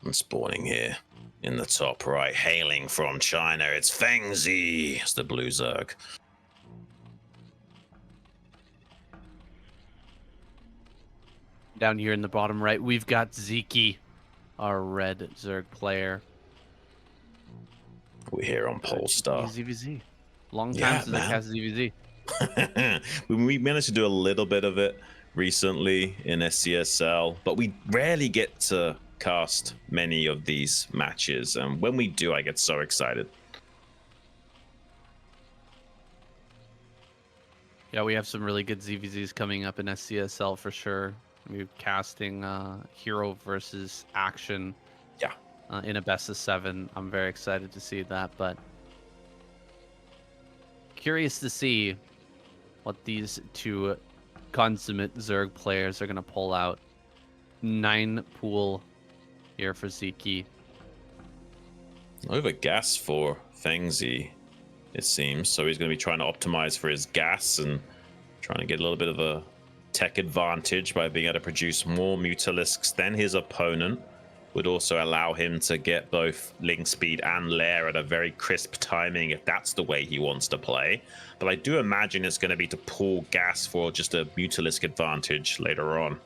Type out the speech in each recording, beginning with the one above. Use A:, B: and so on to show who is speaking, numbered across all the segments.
A: I'm spawning here in the top right, hailing from China. It's Fengzi. It's the blue Zerg.
B: Down here in the bottom right, we've got Sziky, our red Zerg player.
A: We're here on Polestar.
B: ZVZ. Long time since I cast ZVZ.
A: We managed to do a little bit of it recently in SCSL, but we rarely get to cast many of these matches, and when we do, I get so excited.
B: Yeah, we have some really good ZVZs coming up in SCSL for sure. We're casting Hero versus Action.
A: Yeah.
B: In a best of 7. I'm very excited to see that, but curious to see what these two consummate Zerg players are going to pull out. 9 pool here for Sziky.
A: Over gas for Fengzi, it seems. So he's going to be trying to optimize for his gas and trying to get a little bit of a tech advantage by being able to produce more Mutalisks than his opponent. Would also allow him to get both link speed and lair at a very crisp timing if that's the way he wants to play. But I do imagine it's going to be to pull gas for just a Mutalisk advantage later on.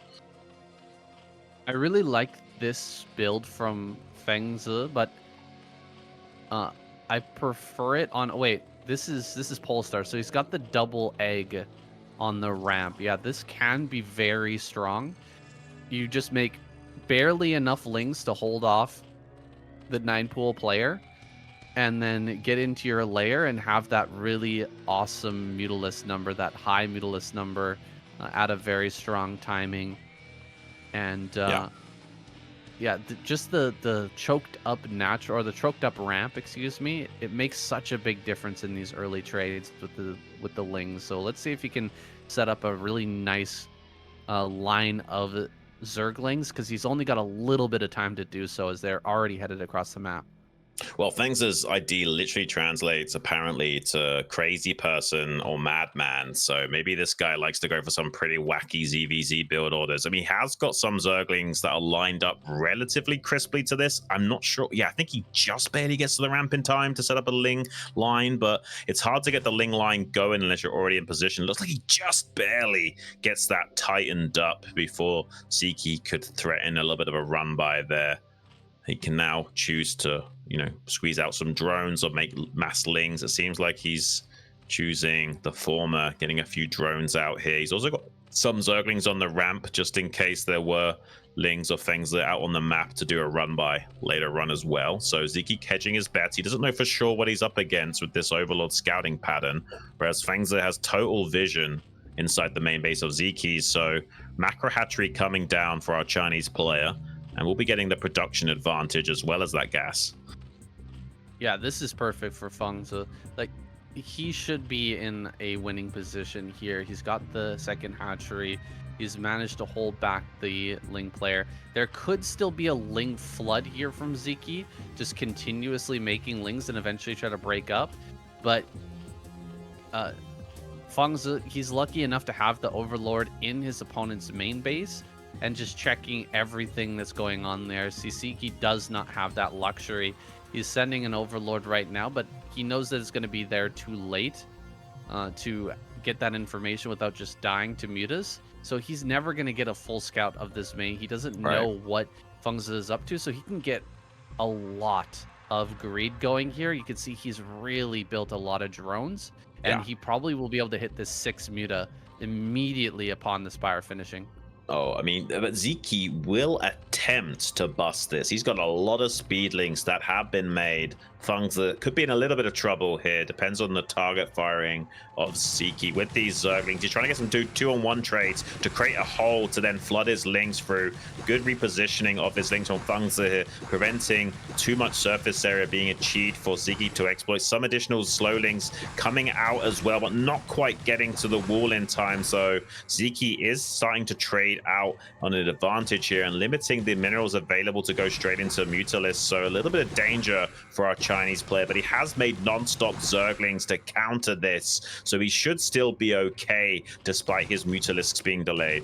B: I really like this build from Fengzi, but I prefer it on... wait, this is Polestar, so he's got the double egg on the ramp. Yeah, this can be very strong. You just make barely enough lings to hold off the 9 pool player, and then get into your lair and have that really awesome Mutalisk number, that high Mutalisk number at a very strong timing. And just the choked up natural, or the choked up ramp, excuse me, it makes such a big difference in these early trades with the lings. So let's see if he can set up a really nice line of Zerglings, because he's only got a little bit of time to do so as they're already headed across the map.
A: Well, Fengzi's ID literally translates apparently to crazy person or madman. So maybe this guy likes to go for some pretty wacky ZVZ build orders. I mean, he has got some Zerglings that are lined up relatively crisply to this. I'm not sure. Yeah, I think he just barely gets to the ramp in time to set up a Ling line, but it's hard to get the Ling line going unless you're already in position. It looks like he just barely gets that tightened up before Sziky could threaten a little bit of a run by there. He can now choose to, squeeze out some drones or make mass lings. It seems like he's choosing the former, getting a few drones out here. He's also got some Zerglings on the ramp just in case there were lings or things that are out on the map to do a run by later on as well. So Sziky hedging his bets. He doesn't know for sure what he's up against with this Overlord scouting pattern, whereas Fengzi has total vision inside the main base of Sziky. So macro hatchery coming down for our Chinese player, and we'll be getting the production advantage as well as that gas.
B: Yeah, this is perfect for Fengzi. Like, he should be in a winning position here. He's got the second hatchery. He's managed to hold back the Ling player. There could still be a Ling flood here from Sziky, just continuously making Lings and eventually try to break up. But Fengzi, he's lucky enough to have the Overlord in his opponent's main base and just checking everything that's going on there. Sziky does not have that luxury. He's sending an Overlord right now, but he knows that it's going to be there too late to get that information without just dying to Mutas. So he's never going to get a full scout of this main. He doesn't know what Fengzi is up to, so he can get a lot of greed going here. You can see he's really built a lot of drones, and he probably will be able to hit this 6 Muta immediately upon the Spire finishing.
A: Oh, I mean, but Sziky will attempt to bust this. He's got a lot of speedlings that have been made. Fengzi could be in a little bit of trouble here. Depends on the target firing of Sziky with these Zerglings. He's trying to get some 2-on-1 trades to create a hole to then flood his lings through. Good repositioning of his lings from Fengzi here, preventing too much surface area being achieved for Sziky to exploit. Some additional slow lings coming out as well, but not quite getting to the wall in time. So Sziky is starting to trade out on an advantage here and limiting the minerals available to go straight into Mutalisk. So a little bit of danger for our Chinese player, but he has made non-stop Zerglings to counter this, so he should still be okay despite his Mutalisks being delayed.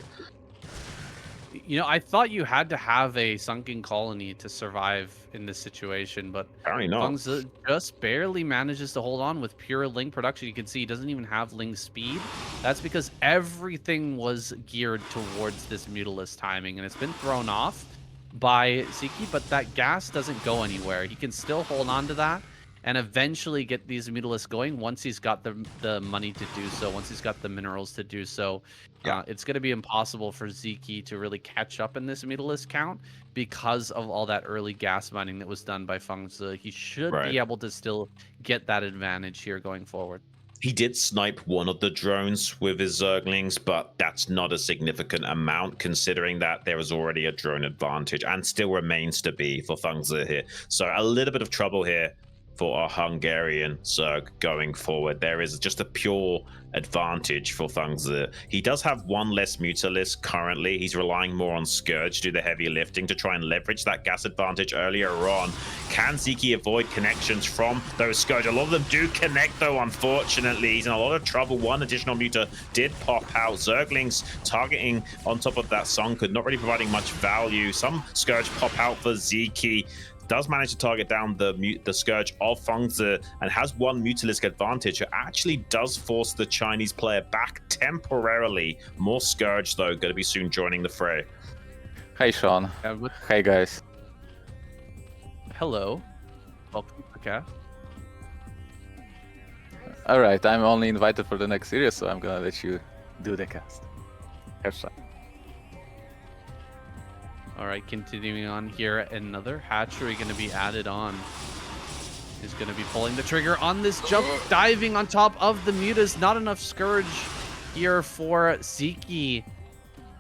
B: You know, I thought you had to have a sunken colony to survive in this situation, but
A: Apparently not.
B: Fengzi just barely manages to hold on with pure Ling production. You can see he doesn't even have Ling speed. That's because everything was geared towards this Mutalisk timing, and it's been thrown off by Sziky, but that gas doesn't go anywhere. He can still hold on to that and eventually get these Mutalisks going once he's got the money to do so, once he's got the minerals to do so.
A: Yeah.
B: It's going to be impossible for Sziky to really catch up in this Mutalisk count because of all that early gas mining that was done by Fengzi. He should
A: Right.
B: be able to still get that advantage here going forward.
A: He did snipe one of the drones with his Zerglings, but that's not a significant amount considering that there is already a drone advantage and still remains to be for Fengzi here. So a little bit of trouble here for our Hungarian Zerg going forward. There is just a pure advantage for Fengzi. He does have one less Mutalisk currently. He's relying more on Scourge to do the heavy lifting to try and leverage that gas advantage earlier on. Can Sziky avoid connections from those Scourge? A lot of them do connect though, unfortunately. He's in a lot of trouble. One additional Muta did pop out. Zerglings targeting on top of that Sunken, not really providing much value. Some Scourge pop out for Sziky. Does manage to target down the Scourge of Fengzi and has one Mutalisk advantage. It actually does force the Chinese player back temporarily. More Scourge, though, going to be soon joining the fray.
C: Hi, Sean. Hey, guys.
B: Hello. Welcome to the cast.
C: All right, I'm only invited for the next series, so I'm gonna let you do the cast. Have fun.
B: All right, continuing on here, another hatchery going to be added on. He's going to be pulling the trigger on this jump, diving on top of the mutas. Not enough Scourge here for Sziky.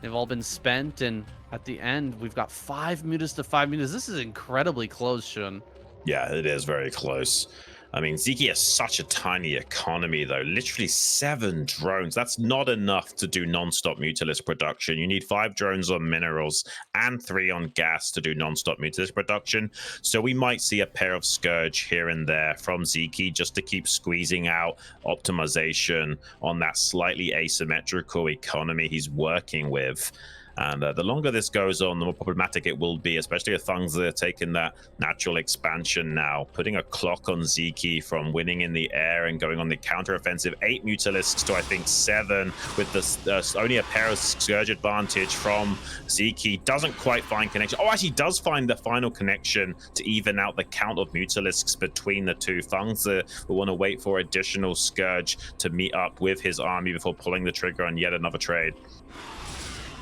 B: They've all been spent, and at the end, we've got 5 mutas to 5 mutas. This is incredibly close, Shun.
A: Yeah, it is very close. I mean, Sziky has such a tiny economy, though. Literally 7 drones. That's not enough to do non-stop Mutalisk production. You need 5 drones on minerals and 3 on gas to do non-stop Mutalisk production. So we might see a pair of Scourge here and there from Sziky just to keep squeezing out optimization on that slightly asymmetrical economy he's working with. And the longer this goes on, the more problematic it will be, especially with Fengzi taking that natural expansion now, putting a clock on Sziky from winning in the air and going on the counter-offensive. 8 Mutalisks to, I think, 7, with the only a pair of Scourge advantage from Sziky. Doesn't quite find connection. Oh, actually does find the final connection to even out the count of Mutalisks between the two. Fengzi will want to wait for additional Scourge to meet up with his army before pulling the trigger on yet another trade.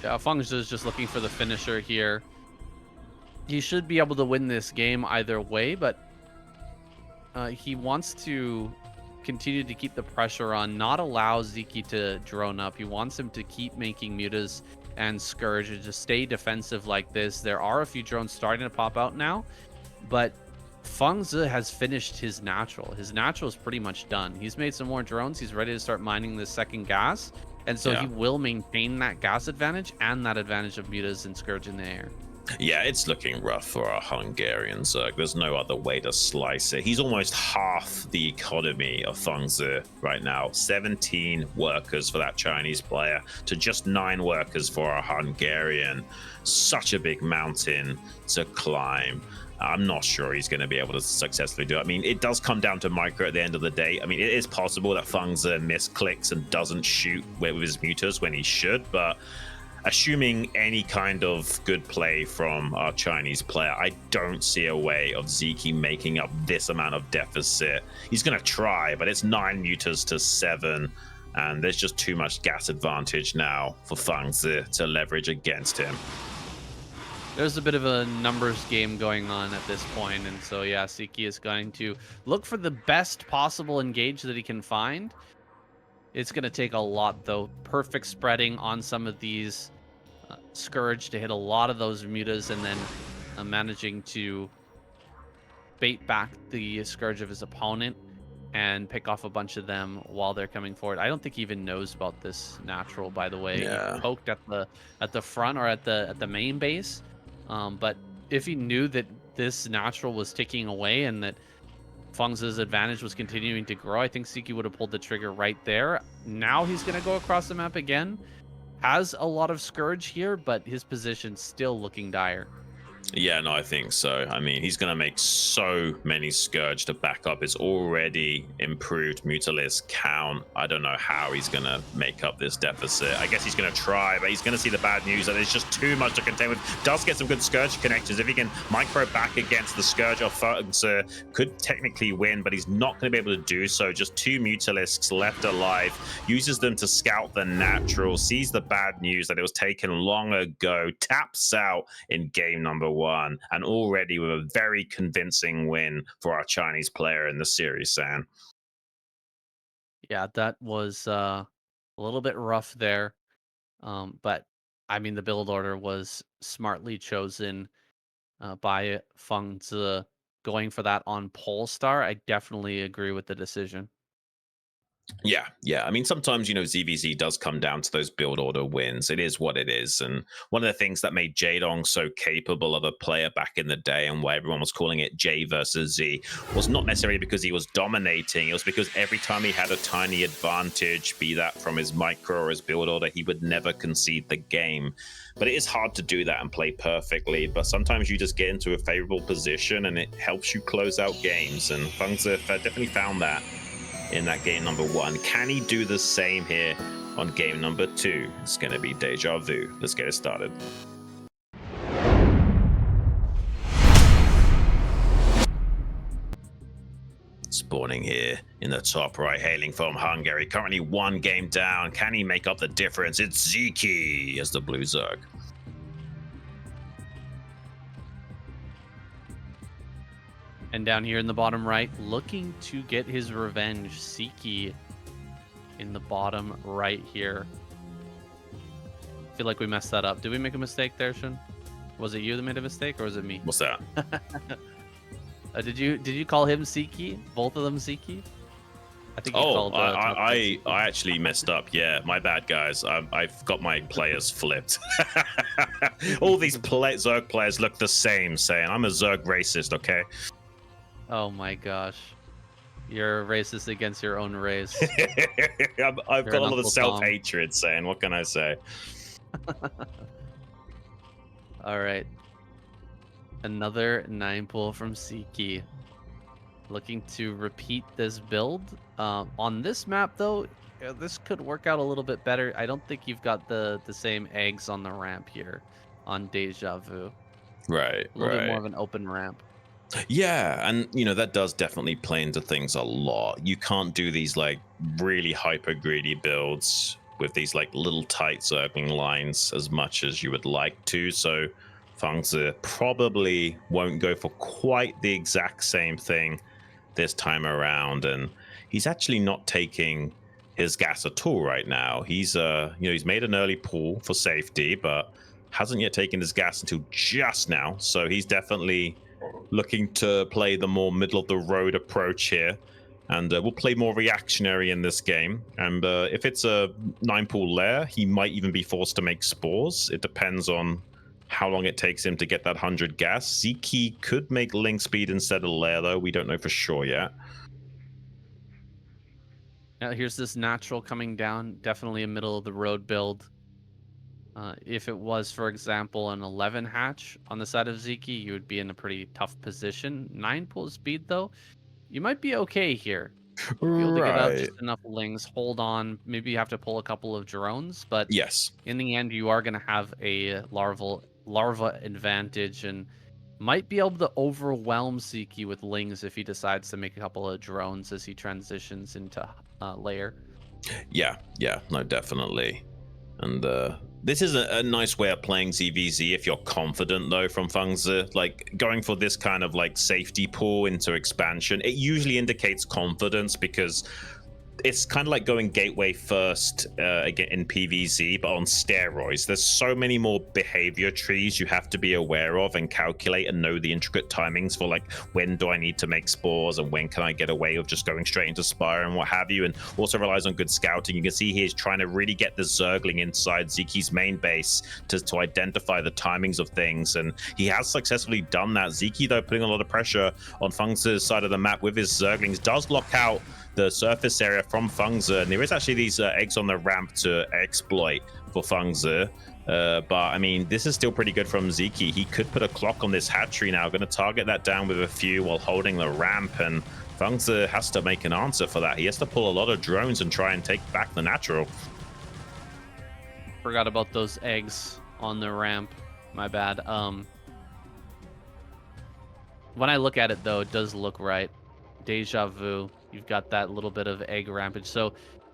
B: Yeah, Fengzi is just looking for the finisher here. He should be able to win this game either way, but he wants to continue to keep the pressure on, not allow Sziky to drone up. He wants him to keep making mutas and Scourge and just stay defensive like this. There are a few drones starting to pop out now, but Fengzi has finished his natural. His natural is pretty much done. He's made some more drones. He's ready to start mining the second gas. And so he will maintain that gas advantage and that advantage of mutas and Scourge in the air.
A: Yeah, it's looking rough for our Hungarian Zerg. There's no other way to slice it. He's almost half the economy of Fengzi right now. 17 workers for that Chinese player to just 9 workers for our Hungarian. Such a big mountain to climb. I'm not sure he's going to be able to successfully do it. I mean, it does come down to micro at the end of the day. I mean, it is possible that Fengzi misclicks and doesn't shoot with his mutas when he should, but assuming any kind of good play from our Chinese player, I don't see a way of Sziky making up this amount of deficit. He's going to try, but it's 9 mutas to 7, and there's just too much gas advantage now for Fengzi to leverage against him.
B: There's a bit of a numbers game going on at this point, and so yeah, Sziky is going to look for the best possible engage that he can find. It's going to take a lot, though. Perfect spreading on some of these Scourge to hit a lot of those mutas, and then managing to bait back the Scourge of his opponent and pick off a bunch of them while they're coming forward. I don't think he even knows about this natural, by the way.
A: Yeah.
B: He poked at the front or at the main base. But if he knew that this natural was ticking away and that Fengzi's advantage was continuing to grow, I think Sziky would have pulled the trigger right there. Now he's going to go across the map again. has a lot of Scourge here, but his position's still looking dire.
A: Yeah, no, I think so. I mean, he's going to make so many Scourge to back up his already improved Mutalisk count. I don't know how he's going to make up this deficit. I guess he's going to try, but he's going to see the bad news that there's just too much to contend with. Does get some good Scourge connections. If he can micro back against the Scourge of Fengzi, could technically win, but he's not going to be able to do so. Just 2 Mutalisks left alive. Uses them to scout the natural. Sees the bad news that it was taken long ago. Taps out in game number 1, and already with a very convincing win for our Chinese player in the series, San.
B: Yeah, that was a little bit rough there. But I mean, the build order was smartly chosen by Fengzi, going for that on Polestar. I definitely agree with the decision.
A: Yeah. I mean, sometimes, ZVZ does come down to those build order wins. It is what it is. And one of the things that made Jaedong so capable of a player back in the day, and why everyone was calling it J versus Z, was not necessarily because he was dominating. It was because every time he had a tiny advantage, be that from his micro or his build order, he would never concede the game. But it is hard to do that and play perfectly. But sometimes you just get into a favorable position and it helps you close out games. And Fengzi definitely found that in that game number 1. Can he do the same here on game number 2? It's going to be deja vu. Let's get it started. Spawning here in the top right, hailing from Hungary. Currently 1 game down. Can he make up the difference? It's Sziky as the blue Zerg.
B: And down here in the bottom right, looking to get his revenge, Sziky in the bottom right here. I feel like we messed that up. Did we make a mistake there, Shun? Was it you that made a mistake, or was it me?
A: What's that?
B: Did you call him Sziky? Both of them Sziky? I think you called.
A: I actually messed up. Yeah, my bad, guys. I've got my players flipped. All these Zerg players look the same, saying I'm a Zerg racist. Okay.
B: Oh my gosh. You're racist against your own race.
A: I've got a lot of self-hatred, saying, what can I say?
B: All right. Another 9 pull from Sziky. Looking to repeat this build. On this map, though, this could work out a little bit better. I don't think you've got the same eggs on the ramp here on Deja Vu.
A: Right,
B: A little bit more of an open ramp.
A: Yeah, and that does definitely play into things a lot. You can't do these like really hyper greedy builds with these like little tight circling lines as much as you would like to. So Fengzi probably won't go for quite the exact same thing this time around, and he's actually not taking his gas at all right now. He's he's made an early pull for safety, but hasn't yet taken his gas until just now. So he's definitely looking to play the more middle of the road approach here, and we'll play more reactionary in this game. And if it's a 9-pool lair, he might even be forced to make spores. It depends on how long it takes him to get that 100 gas. Sziky could make link speed instead of lair, though. We don't know for sure yet.
B: Now here's this natural coming down. Definitely a middle of the road build. If it was, for example, an 11 hatch on the side of Sziky, you would be in a pretty tough position. 9 pull speed, though, you might be okay here. Be able to get out just enough lings, hold on. Maybe you have to pull a couple of drones, but
A: yes,
B: in the end, you are going to have a larva advantage and might be able to overwhelm Sziky with lings if he decides to make a couple of drones as he transitions into layer.
A: Yeah, no, definitely. And this is a nice way of playing ZVZ if you're confident, though, from Fengzi. Like, going for this kind of, like, safety pull into expansion, it usually indicates confidence because it's kind of like going gateway first again in PvZ, but on steroids. There's so many more behavior trees you have to be aware of and calculate and know the intricate timings for, like, when do I need to make spores and when can I get away with just going straight into Spire and what have you, and also relies on good scouting. You can see he's trying to really get the Zergling inside Sziky's main base to identify the timings of things, and he has successfully done that. Sziky, though, putting a lot of pressure on Fengzi's side of the map with his Zerglings, does lock out the surface area from Fengzi, and there is actually these eggs on the ramp to exploit. for Fengzi. But I mean, this is still pretty good from Sziky. He could put a clock on this hatchery now. Going to target that down with a few while holding the ramp, and Fengzi has to make an answer for that. He has to pull a lot of drones and try and take back the natural.
B: Forgot about those eggs on the ramp. My bad. When I look at it, though, it does look right. Deja vu. You've got that little bit of egg rampage. So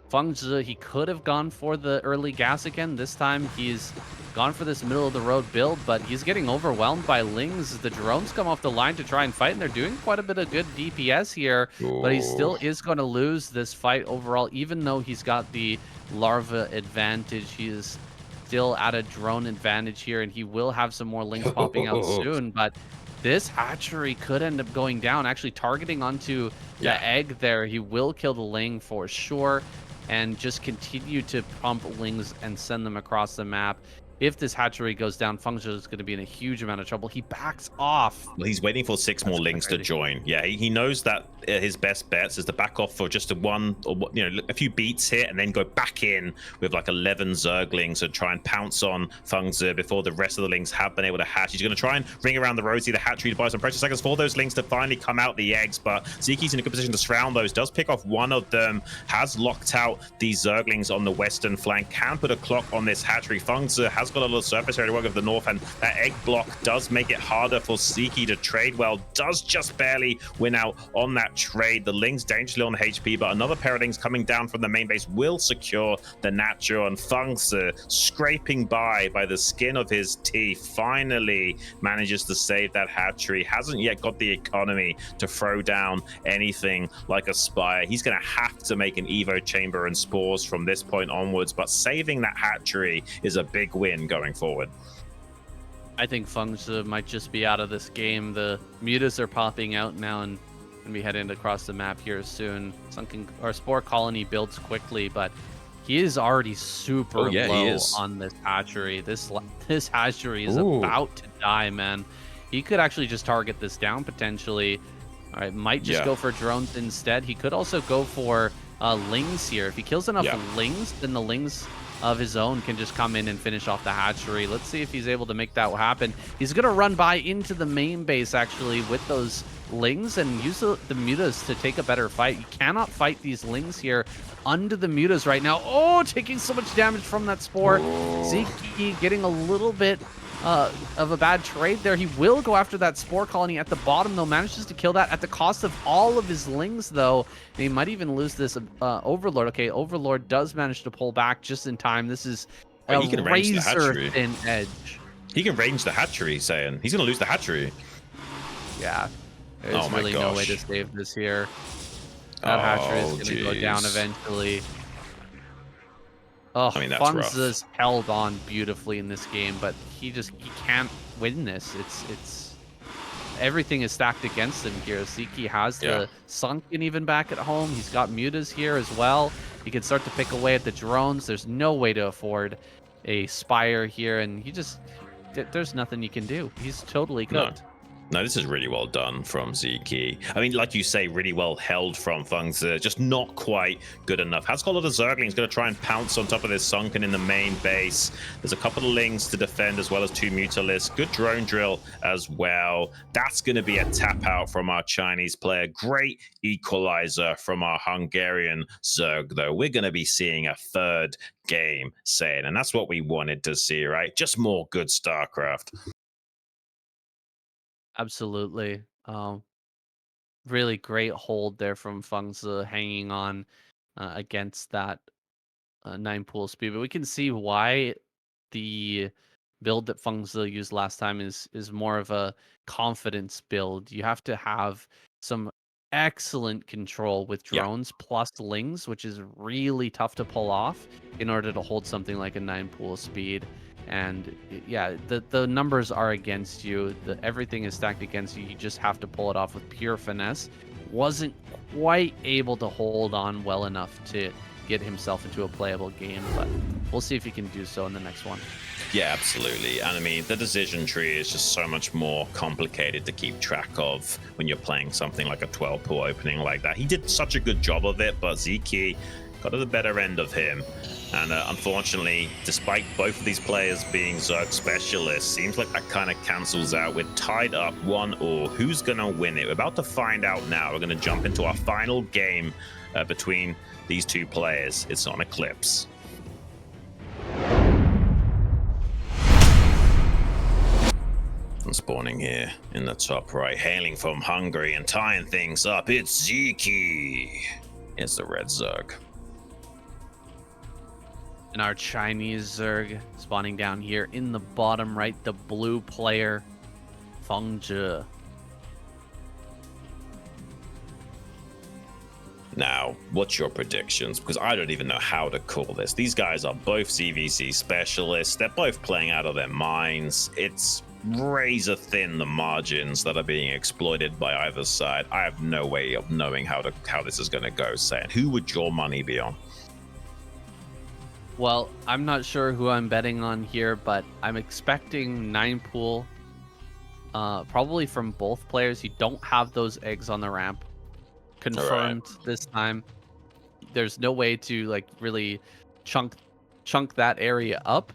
B: Fengzi, he could have gone for the early gas again. This time he's gone for this middle of the road build, but he's getting overwhelmed by Lings. The drones come off the line to try and fight, and they're doing quite a bit of good DPS here. But he still is going to lose this fight overall, even though he's got the larva advantage. He is still at a drone advantage here, and he will have some more Lings popping out soon. But this hatchery could end up going down, actually targeting onto the egg there. He will kill the Ling for sure, and just continue to pump Lings and send them across the map. If this hatchery goes down, Fengzi is going to be in a huge amount of trouble. He backs off.
A: Well, he's waiting for 6 more Lings to join. Yeah, he knows that his best bets is to back off for just a few beats here, and then go back in with like 11 Zerglings and try and pounce on Fengzi before the rest of the Lings have been able to hatch. He's going to try and ring around the road, see the hatchery to buy some precious seconds for those Lings to finally come out the eggs, but Sziky's in a good position to surround those. Does pick off one of them, has locked out these Zerglings on the western flank, can put a clock on this hatchery. Fengzi has got a little surface area to work with the north, and that egg block does make it harder for Sziky to trade well. Does just barely win out on that trade. The Lings dangerously on HP, but another pair of Lings coming down from the main base will secure the natural, and Fengzi scraping by the skin of his teeth finally manages to save that hatchery. Hasn't yet got the economy to throw down anything like a Spire. He's going to have to make an Evo Chamber and Spores from this point onwards, but saving that hatchery is a big win going forward.
B: I think Fengzi might just be out of this game. The mutas are popping out now, and we heading across the map here soon. Spore Colony builds quickly, but he is already super low on this hatchery. This hatchery is about to die, man. He could actually just target this down potentially. All right, might just go for drones instead. He could also go for Lings here. If he kills enough Lings, then the Lings of his own can just come in and finish off the hatchery. Let's see if he's able to make that happen. He's going to run by into the main base, actually, with those Lings and use the mutas to take a better fight. You cannot fight these Lings here under the mutas right now. Oh, taking so much damage from that Spore. Sziky getting a little bit of a bad trade there. He will go after that Spore Colony at the bottom, though. Manages to kill that at the cost of all of his Lings, though. And he might even lose this Overlord. Okay, Overlord does manage to pull back just in time. This is a razor-thin edge.
A: He can range the hatchery, saying he's going to lose the hatchery.
B: Yeah. There's really no way to save this here. That hatchery is going to go down eventually. Oh, I mean, Fengzi's held on beautifully in this game, but he can't win this. It's everything is stacked against him here. Sziky has the Sunken even back at home. He's got mutas here as well. He can start to pick away at the drones. There's no way to afford a Spire here, and there's nothing you can do. He's totally cooked.
A: No, this is really well done from Sziky. I mean, like you say, really well held from Fengzi, just not quite good enough. Has got a lot of Zerglings, going to try and pounce on top of this Sunken in the main base. There's a couple of Lings to defend, as well as 2 Mutalisks. Good drone drill as well. That's going to be a tap out from our Chinese player. Great equalizer from our Hungarian Zerg, though. We're going to be seeing a third game, saying, and that's what we wanted to see, right? Just more good StarCraft.
B: Absolutely. Really great hold there from Fengzi, hanging on against that 9 pool speed. But we can see why the build that Fengzi used last time is more of a confidence build. You have to have some excellent control with drones plus Lings, which is really tough to pull off in order to hold something like a 9 pool speed. And yeah, the numbers are against you. Everything is stacked against you. You just have to pull it off with pure finesse. Wasn't quite able to hold on well enough to get himself into a playable game, but we'll see if he can do so in the next one.
A: Yeah, absolutely. And I mean, the decision tree is just so much more complicated to keep track of when you're playing something like a 12 pool opening like that. He did such a good job of it, but Sziky got to the better end of him. And unfortunately, despite both of these players being Zerg specialists, seems like that kind of cancels out. We're tied up 1-1. Who's going to win it? We're about to find out now. We're going to jump into our final game between these two players. It's on Eclipse. And spawning here in the top right, hailing from Hungary and tying things up, it's Sziky. It's the red Zerg.
B: And our Chinese Zerg spawning down here in the bottom right, the blue player, Fengzi.
A: Now, what's your predictions? Because I don't even know how to call this. These guys are both CVC specialists. They're both playing out of their minds. It's razor thin, the margins that are being exploited by either side. I have no way of knowing how this is going to go. Saying, who would your money be on?
B: Well, I'm not sure who I'm betting on here, but I'm expecting 9 pool, probably from both players. You don't have those eggs on the ramp confirmed this time. There's no way to like really chunk that area up,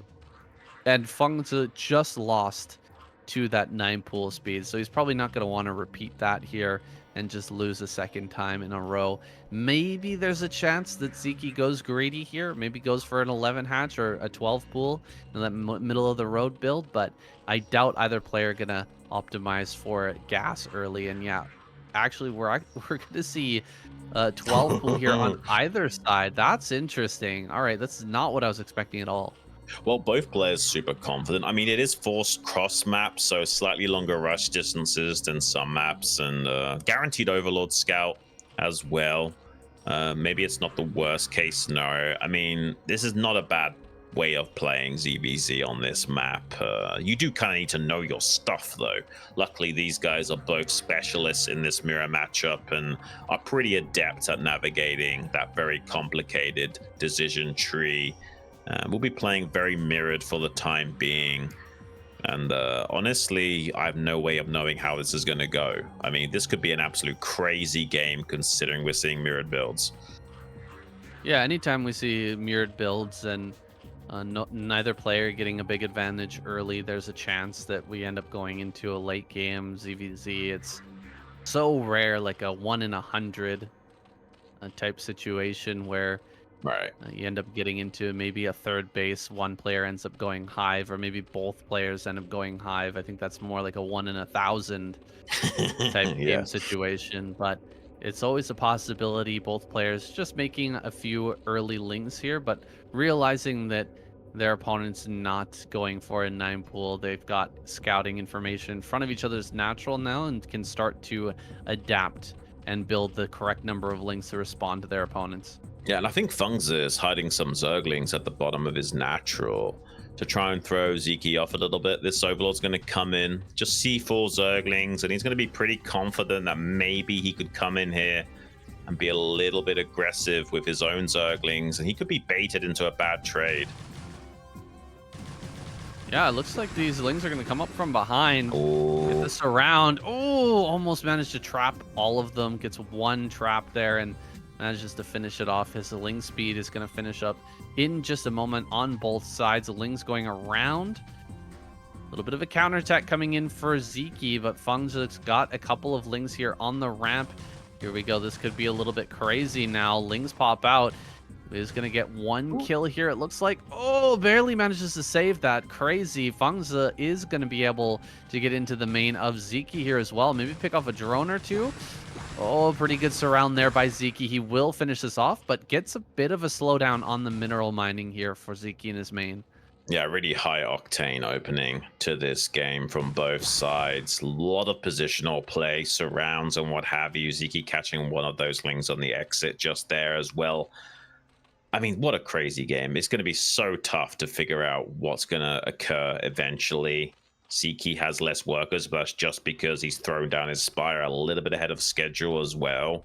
B: and Fengzi just lost to that 9 pool speed, so he's probably not going to want to repeat that here and just lose a second time in a row. Maybe there's a chance that Sziky goes greedy here, maybe goes for an 11 hatch or a 12 pool in that middle of the road build, but I doubt either player gonna optimize for gas early. And yeah, actually we're gonna see 12 pool here on either side. That's interesting. All right, that's not what I was expecting at all.
A: Well, both players super confident. I mean, it is forced cross maps, so slightly longer rush distances than some maps, and guaranteed Overlord Scout as well. Maybe it's not the worst case scenario. I mean, this is not a bad way of playing ZVZ on this map. You do kind of need to know your stuff, though. Luckily, these guys are both specialists in this mirror matchup and are pretty adept at navigating that very complicated decision tree. We'll be playing very mirrored for the time being. And honestly, I have no way of knowing how this is going to go. I mean, this could be an absolute crazy game considering we're seeing mirrored builds.
B: Yeah, anytime we see mirrored builds and neither player getting a big advantage early, there's a chance that we end up going into a late game ZVZ. It's so rare, like a 1 in 100 type situation where you end up getting into maybe a third base, one player ends up going Hive, or maybe both players end up going Hive. I think that's more like a 1 in 1,000 type game situation, but it's always a possibility. Both players just making a few early links here, but realizing that their opponent's not going for a 9 pool. They've got scouting information in front of each other's natural now and can start to adapt and build the correct number of links to respond to their opponents.
A: Yeah, and I think Fengzi is hiding some Zerglings at the bottom of his natural to try and throw Sziky off a little bit. This Overlord's going to come in, just C4 Zerglings, and he's going to be pretty confident that maybe he could come in here and be a little bit aggressive with his own Zerglings, and he could be baited into a bad trade.
B: Yeah, it looks like these Lings are going to come up from behind. Get this around. Oh, almost managed to trap all of them. Gets one trap there and manages to finish it off. His Ling speed is going to finish up in just a moment on both sides. The Ling's going around. A little bit of a counterattack coming in for Sziky, but Fengzi's got a couple of Lings here on the ramp. Here we go. This could be a little bit crazy now. Lings pop out. Is going to get one kill here, it looks like. Oh, barely manages to save that. Crazy. Fengzi is going to be able to get into the main of Sziky here as well. Maybe pick off a drone or two. Oh, pretty good surround there by Sziky. He will finish this off, but gets a bit of a slowdown on the mineral mining here for Sziky in his main.
A: Yeah, really high octane opening to this game from both sides. A lot of positional play, surrounds and what have you. Sziky catching one of those Lings on the exit just there as well. I mean, what a crazy game. It's going to be so tough to figure out what's going to occur eventually. Sziky has less workers, but that's just because he's thrown down his Spire a little bit ahead of schedule as well.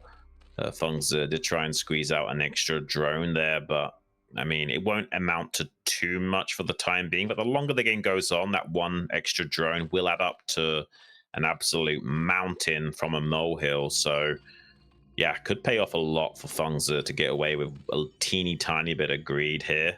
A: Fengzi did try and squeeze out an extra drone there, but I mean, it won't amount to too much for the time being. But the longer the game goes on, that one extra drone will add up to an absolute mountain from a molehill. So Yeah, could pay off a lot for Fengzi to get away with a teeny tiny bit of greed here.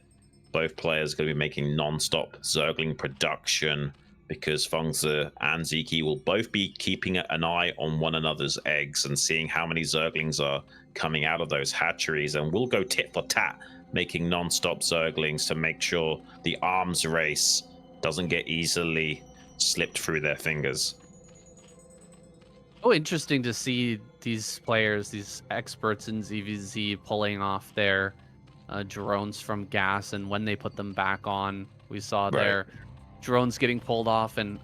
A: Both players going to be making non-stop Zergling production because Fengzi and Sziky will both be keeping an eye on one another's eggs and seeing how many Zerglings are coming out of those hatcheries, and we'll go tit for tat, making non-stop Zerglings to make sure the arms race doesn't get easily slipped through their fingers.
B: Oh, interesting to see these players, these experts in ZVZ, pulling off their drones from gas, and when they put them back on, we saw
A: Right.
B: their drones getting pulled off, and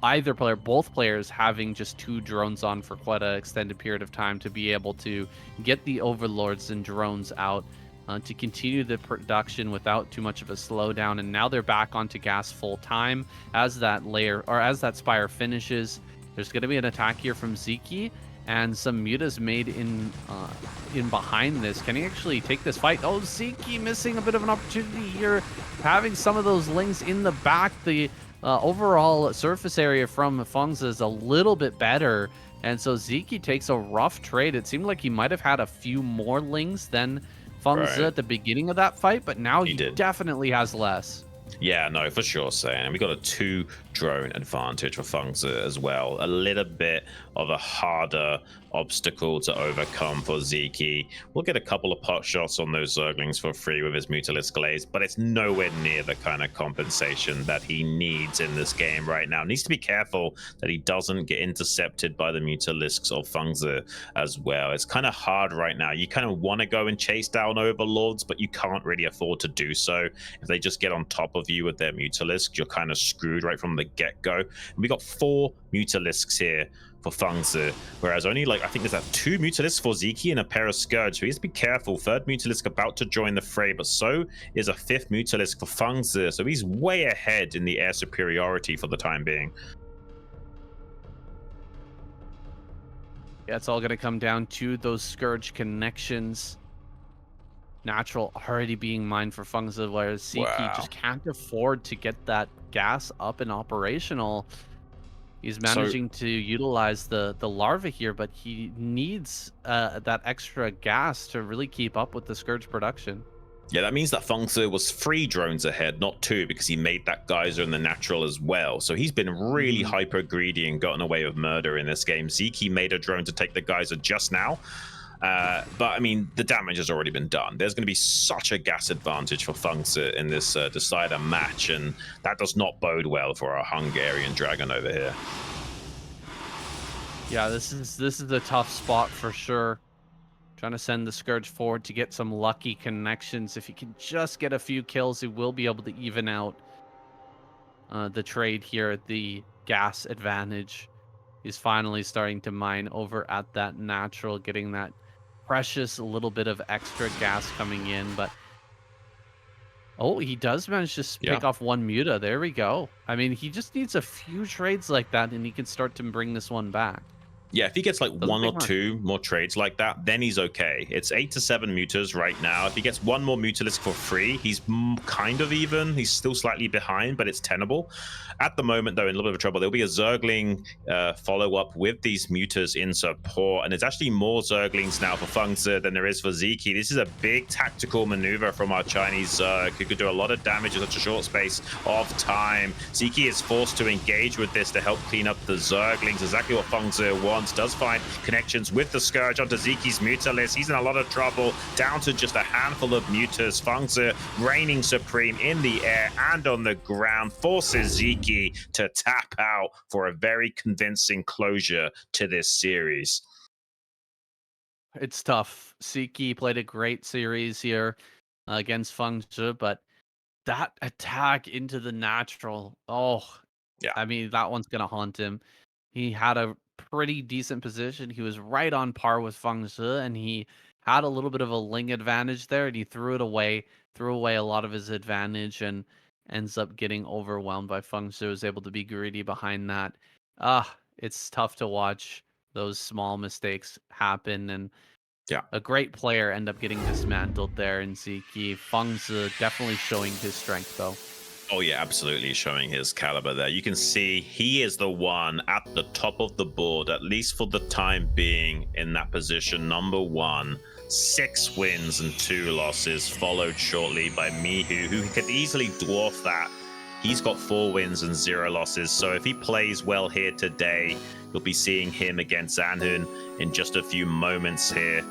B: either player, both players having just 2 drones on for quite an extended period of time to be able to get the overlords and drones out to continue the production without too much of a slowdown. And now they're back onto gas full time as that layer, or as that spire finishes. There's going to be an attack here from Sziky, and some mutas made in behind this. Can he actually take this fight? Oh, Sziky missing a bit of an opportunity here, having some of those lings in the back. The overall surface area from Fengzi is a little bit better, and so Sziky takes a rough trade. It seemed like he might have had a few more lings than Fengzi at the beginning of that fight, but now he definitely has less.
A: Yeah, no, for sure, saying. And we got a 2 drone advantage for Fengzi as well. A little bit of a harder obstacle to overcome for Sziky. We'll get a couple of pot shots on those Zerglings for free with his Mutalisk Glaze, but it's nowhere near the kind of compensation that he needs in this game right now. Needs to be careful that he doesn't get intercepted by the Mutalisks of Fengzi as well. It's kind of hard right now. You kind of want to go and chase down Overlords, but you can't really afford to do so. If they just get on top of you with their Mutalisk, you're kind of screwed right from the get-go. And we got 4 Mutalisks here for Fengzi, whereas only, like, I think there's 2 Mutalisks for Sziky and a pair of Scourge, so he has to be careful. 3rd Mutalisk about to join the fray, but so is a 5th Mutalisk for Fengzi, so he's way ahead in the air superiority for the time being.
B: Yeah, it's all going to come down to those Scourge connections. Natural already being mined for Fengzi, whereas Sziky just can't afford to get that gas up and operational. He's managing to utilize the larva here, but he needs that extra gas to really keep up with the Scourge production.
A: Yeah, that means that Fengzi was 3 drones ahead, not 2, because he made that geyser in the natural as well. So he's been really hyper greedy and gotten away with murder in this game. Sziky made a drone to take the geyser just now. But I mean, the damage has already been done. There's going to be such a gas advantage for Fengzi in this decider match, and that does not bode well for our Hungarian dragon over here.
B: Yeah, this is a tough spot for sure. Trying to send the Scourge forward to get some lucky connections. If he can just get a few kills, he will be able to even out the trade here at the gas advantage. He's finally starting to mine over at that natural, getting that precious little bit of extra gas coming in. But oh, he does manage to pick off 1 muta. There we go. I mean, he just needs a few trades like that, and he can start to bring this one back.
A: Yeah, if he gets like 1 or 2 more trades like that, then he's okay. It's 8 to 7 mutas right now. If he gets 1 more Mutalisk for free, he's kind of even. He's still slightly behind, but it's tenable. At the moment, though, in a little bit of trouble. There'll be a Zergling follow-up with these mutas in support, and there's actually more Zerglings now for Fengzi than there is for Sziky. This is a big tactical maneuver from our Chinese Zerg, who could do a lot of damage in such a short space of time. Sziky is forced to engage with this to help clean up the Zerglings, exactly what Fengzi wants. Does find connections with the Scourge onto Sziky's Mutalist. He's in a lot of trouble, down to just a handful of mutas. Fengzi reigning supreme in the air and on the ground, forces Sziky to tap out for a very convincing closure to this series.
B: It's tough. Sziky played a great series here against Fengzi, but that attack into the natural, I mean, that one's going to haunt him. He had a pretty decent position. He was right on par with Fengzi, and he had a little bit of a ling advantage there, and he threw away a lot of his advantage, and ends up getting overwhelmed by Fengzi. Was able to be greedy behind that. It's tough to watch those small mistakes happen, and a great player end up getting dismantled there in Sziky. Fengzi definitely showing his strength, though.
A: Oh yeah, absolutely showing his caliber there. You can see he is the one at the top of the board, at least for the time being, in that position, number one. 6 wins and 2 losses, followed shortly by Mihu, who could easily dwarf that. He's got 4 wins and 0 losses, so if he plays well here today, you'll be seeing him against Zhanhun in just a few moments here,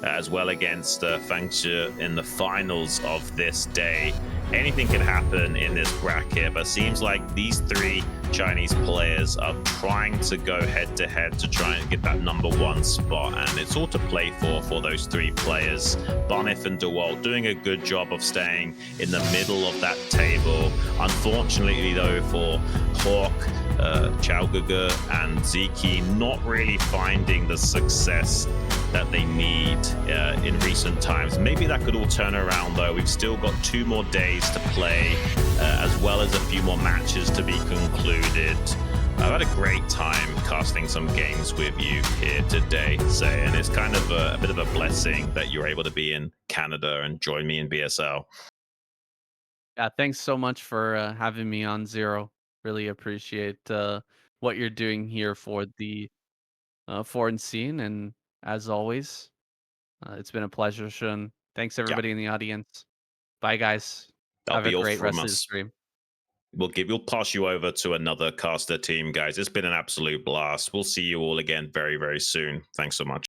A: as well against Fengzi in the finals of this day. Anything can happen in this bracket, but seems like these 3 Chinese players are trying to go head-to-head to try and get that number 1 spot, and it's all to play for those 3 players. Bonyth and Dewalt doing a good job of staying in the middle of that table. Unfortunately, though, for Hawk, QiaoGege and Sziky not really finding the success that they need in recent times. Maybe that could all turn around, though. We've still got 2 more days to play, as well as a few more matches to be concluded. I've had a great time casting some games with you here today, Zay, and it's kind of a bit of a blessing that you're able to be in Canada and join me in BSL.
B: Yeah, thanks so much for having me on Zero. Really appreciate what you're doing here for the foreign scene, and as always, it's been a pleasure, Shun. Thanks
A: Yeah,
B: everybody in the audience. Bye, guys.
A: that'll
B: Have a
A: be all
B: great
A: from
B: rest of the
A: us.
B: stream.
A: We'll pass you over to another caster team, guys. It's been an absolute blast. We'll see you all again very, very soon. Thanks so much.